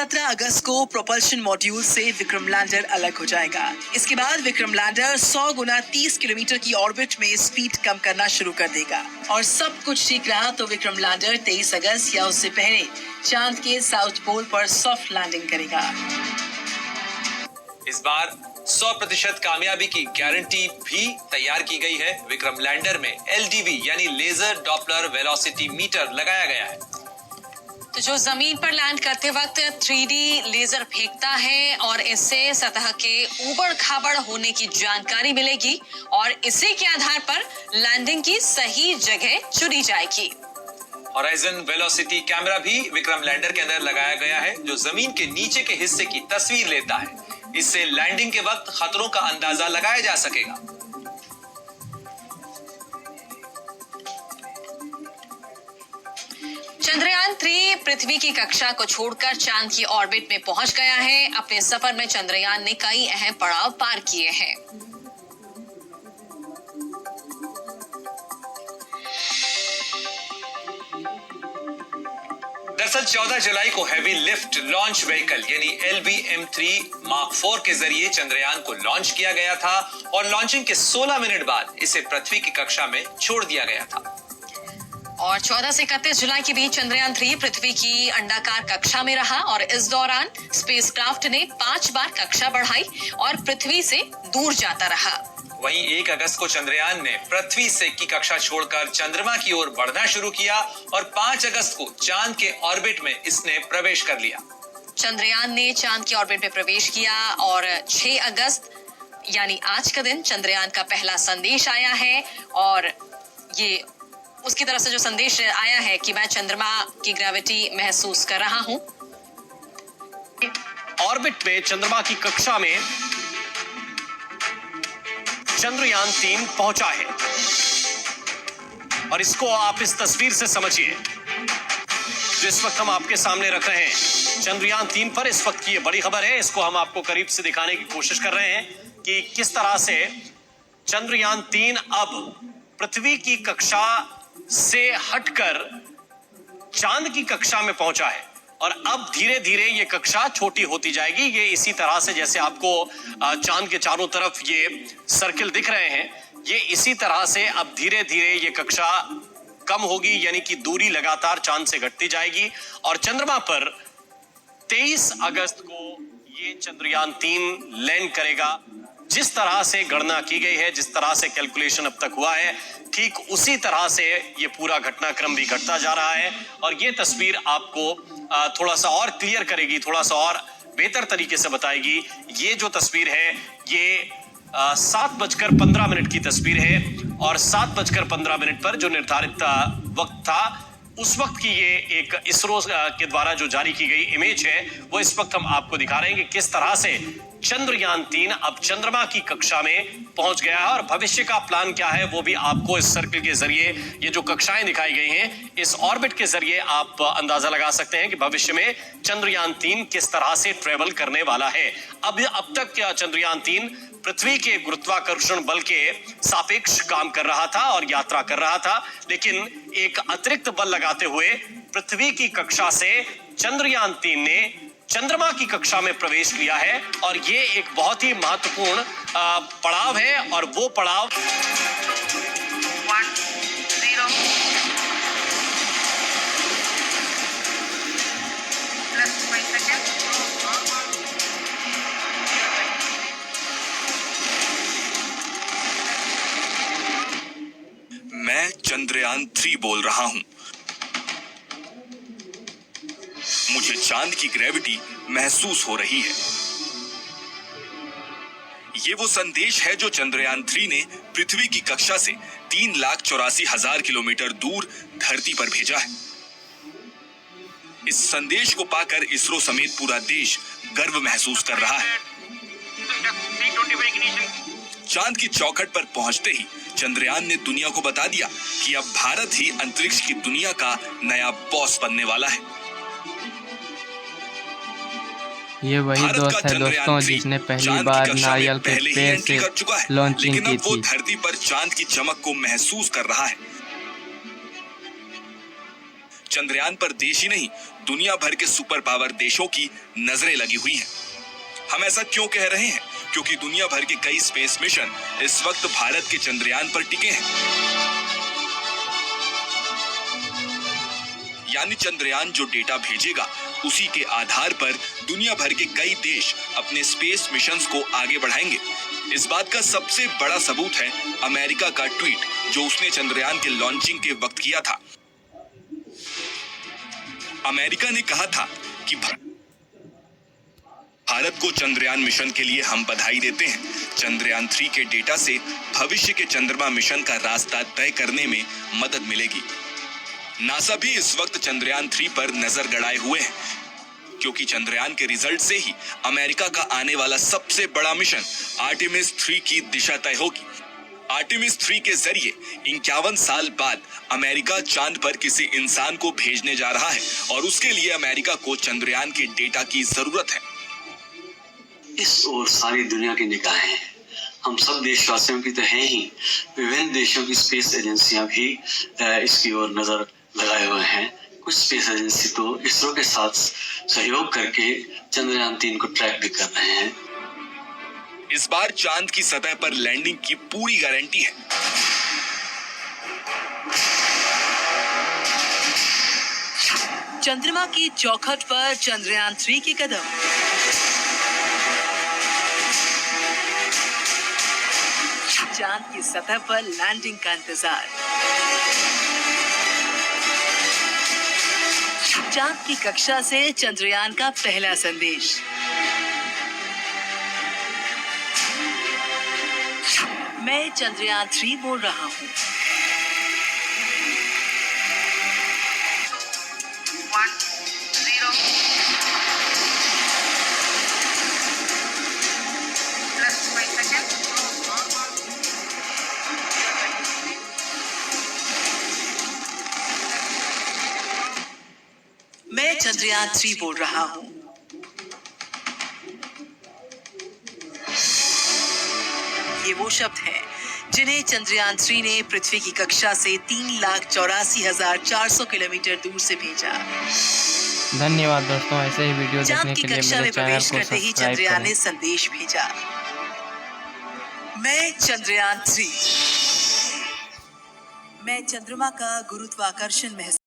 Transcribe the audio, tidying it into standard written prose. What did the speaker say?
17 अगस्त को propulsion module से Vikram lander अलग हो जाएगा। इसके बाद विक्रम लैंडर 100 गुना 30 किलोमीटर की ऑर्बिट में स्पीड कम करना शुरू कर देगा और सब कुछ ठीक रहा तो विक्रम लैंडर 23 अगस्त या उससे पहले चांद के साउथ पोल पर सॉफ्ट लैंडिंग करेगा। इस बार 100% कामयाबी की गारंटी भी तैयार की गई है। विक्रम लैंडर में LDV यानी लेजर डॉपलर वेलोसिटी मीटर लगाया गया है, तो जो जमीन पर लैंड करते वक्त 3D लेजर फेंकता है और इससे सतह के ऊबड़ खाबड़ होने की जानकारी मिलेगी और इसी के आधार पर लैंडिंग की सही जगह चुनी जाएगी। हॉराइजन वेलोसिटी कैमरा भी विक्रम लैंडर के अंदर लगाया गया है, जो जमीन के नीचे के हिस्से की तस्वीर लेता है। इससे लैंडिंग के वक्त खतरों का अंदाजा लगाया जा सकेगा। चंद्रयान 3 पृथ्वी की कक्षा को छोड़कर चांद की ऑर्बिट में पहुंच गया है। अपने सफर में चंद्रयान ने कई अहम पड़ाव पार किए हैं। दरअसल 14 जुलाई को हैवी लिफ्ट लॉन्च व्हीकल यानी LBM-3 मार्क 4 के जरिए चंद्रयान को लॉन्च किया गया था और लॉन्चिंग के 16 मिनट बाद इसे पृथ्वी की कक्षा में छोड़ दिया गया था। और 14 से 31 जुलाई के बीच चंद्रयान 3 पृथ्वी की अंडाकार कक्षा में रहा और इस दौरान स्पेसक्राफ्ट ने 5 बार कक्षा बढ़ाई और पृथ्वी से दूर जाता रहा। वहीं 1 अगस्त को चंद्रयान ने पृथ्वी से की कक्षा छोड़कर चंद्रमा की ओर बढ़ना शुरू किया और 5 अगस्त को चांद के ऑर्बिट में इसने प्रवेश कर लिया। चंद्रयान ने चांद की ऑर्बिट में प्रवेश किया और 6 अगस्त यानी आज का दिन चंद्रयान का पहला संदेश आया है और ये उसकी तरफ से जो संदेश आया है कि मैं चंद्रमा की ग्रेविटी महसूस कर रहा हूं। ऑर्बिट में चंद्रमा की कक्षा में चंद्रयान 3 पहुंचा है और इसको आप इस तस्वीर से समझिए जो इस वक्त हम आपके सामने रख रहे हैं। चंद्रयान 3 पर इस वक्त की ये बड़ी खबर है, इसको हम आपको करीब से दिखाने की कोशिश कर रहे हैं कि किस तरह से चंद्रयान 3 अब पृथ्वी की कक्षा से हटकर चांद की कक्षा में पहुंचा है और अब धीरे धीरे ये कक्षा छोटी होती जाएगी। ये इसी तरह से जैसे आपको चांद के चारों तरफ ये सर्किल दिख रहे हैं, ये इसी तरह से अब धीरे धीरे ये कक्षा कम होगी, यानी कि दूरी लगातार चांद से घटती जाएगी और चंद्रमा पर 23 अगस्त को ये चंद्रयान 3 लैंड करेगा। जिस तरह से गणना की गई है, जिस तरह से कैलकुलेशन अब तक हुआ है, ठीक उसी तरह से ये पूरा घटनाक्रम भी घटता जा रहा है और ये तस्वीर आपको थोड़ा सा और क्लियर करेगी, थोड़ा सा और बेहतर तरीके से बताएगी। ये जो तस्वीर है ये 7:15 की तस्वीर है और 7:15 पर जो निर्धारित वक्त था उस वक्त की ये एक इसरो के द्वारा जो जारी की गई इमेज है वो इस वक्त हम आपको दिखा रहे हैं कि किस तरह से चंद्रयान 3 अब चंद्रमा की कक्षा में पहुंच गया है और भविष्य का प्लान क्या है वो भी आपको इस सर्किल के जरिए, ये जो कक्षाएं दिखाई गई हैं, इस ऑर्बिट के जरिए आप अंदाजा लगा सकते हैं कि भविष्य में चंद्रयान 3 किस तरह से ट्रेवल करने वाला है। अब तक चंद्रयान 3 पृथ्वी के गुरुत्वाकर्षण बल के सापेक्ष काम कर रहा था और यात्रा कर रहा था, लेकिन एक अतिरिक्त बल लगाते हुए पृथ्वी की कक्षा से चंद्रयान 3 ने चंद्रमा की कक्षा में प्रवेश किया है और ये एक बहुत ही महत्वपूर्ण पड़ाव है और वो पड़ाव 1 0 +5 सेकंड। मैं चंद्रयान 3 बोल रहा हूं। मुझे चांद की ग्रेविटी महसूस हो रही है। ये वो संदेश है जो चंद्रयान 3 ने पृथ्वी की कक्षा से 3,84,000 किलोमीटर दूर धरती पर भेजा है। इस संदेश को पाकर इसरो समेत पूरा देश गर्व महसूस कर रहा है। चांद की चौखट पर पहुंचते ही चंद्रयान ने दुनिया को बता दिया कि अब भारत ही अंतरिक्ष की दुनिया का नया बॉस बनने वाला है। ये वही दोस्त है दोस्तों जिसने पहली बार नारियल के पेड़ से लॉन्चिंग की थी। वो धरती पर चांद की चमक को महसूस कर रहा है। चंद्रयान पर देश ही नहीं, दुनिया भर के सुपर पावर देशों की नजरें लगी हुई हैं। हम ऐसा क्यों कह रहे हैं? क्योंकि दुनिया भर के कई स्पेस मिशन इस वक्त भारत के चंद्रयान पर टिके हैं। यानी चंद्रयान जो डेटा भेजेगा, उसी के आधार पर दुनिया भर के कई देश अपने स्पेस मिशंस को आगे बढ़ाएंगे। इस बात का सबसे बड़ा सबूत है अमेरिका का ट्वीट जो उसने चंद्रयान के लॉन्चिंग के वक्त किया था। अमेरिका ने कहा था कि भारत को चंद्रयान मिशन के लिए हम बधाई देते हैं। चंद्रयान 3 के डेटा से भविष्य के चंद्रमा मिशन का रास्ता तय करने में मदद मिलेगी। नासा भी इस वक्त चंद्रयान 3 पर नजर गड़ाए हुए हैं, क्योंकि चंद्रयान के रिजल्ट से ही अमेरिका का आने वाला सबसे बड़ा मिशन आर्टेमिस 3 की दिशा तय होगी। आर्टेमिस 3 के जरिए 51 साल बाद अमेरिका चांद पर किसी इंसान को भेजने जा रहा है और उसके लिए अमेरिका को चंद्रयान के डेटा की जरूरत है। इस ओर सारी दुनिया की निगाहें हैं। हम सब देशवासियों की तो हैं ही, विभिन्न देशों की स्पेस एजेंसियां भी इसकी ओर नजर लगाए हुए हैं। कुछ स्पेस एजेंसी तो इसरो के साथ सहयोग करके चंद्रयान 3 को ट्रैक भी कर रहे हैं। इस बार चांद की सतह पर लैंडिंग की पूरी गारंटी है। चंद्रमा की चौखट पर चंद्रयान 3 के कदम। चांद की सतह पर लैंडिंग का इंतजार। चांद की कक्षा से चंद्रयान का पहला संदेश। मैं चंद्रयान 3 बोल रहा हूँ। 1 0 +5 seconds. मैं चंद्रयान 3 बोल रहा हूँ। ये वो शब्द हैं जिन्हें चंद्रयान 3 ने पृथ्वी की कक्षा से 3,84,400 किलोमीटर दूर से भेजा। धन्यवाद दोस्तों, ऐसे ही वीडियो चांद देखने की के लिए कक्षा मेरे में चैनल प्रवेश को करते ही सब्सक्राइब चंद्रयान करें। ने संदेश भेजा। मैं चंद्रयान 3। मैं चंद्रमा का गुरुत्वाकर्षण महसूस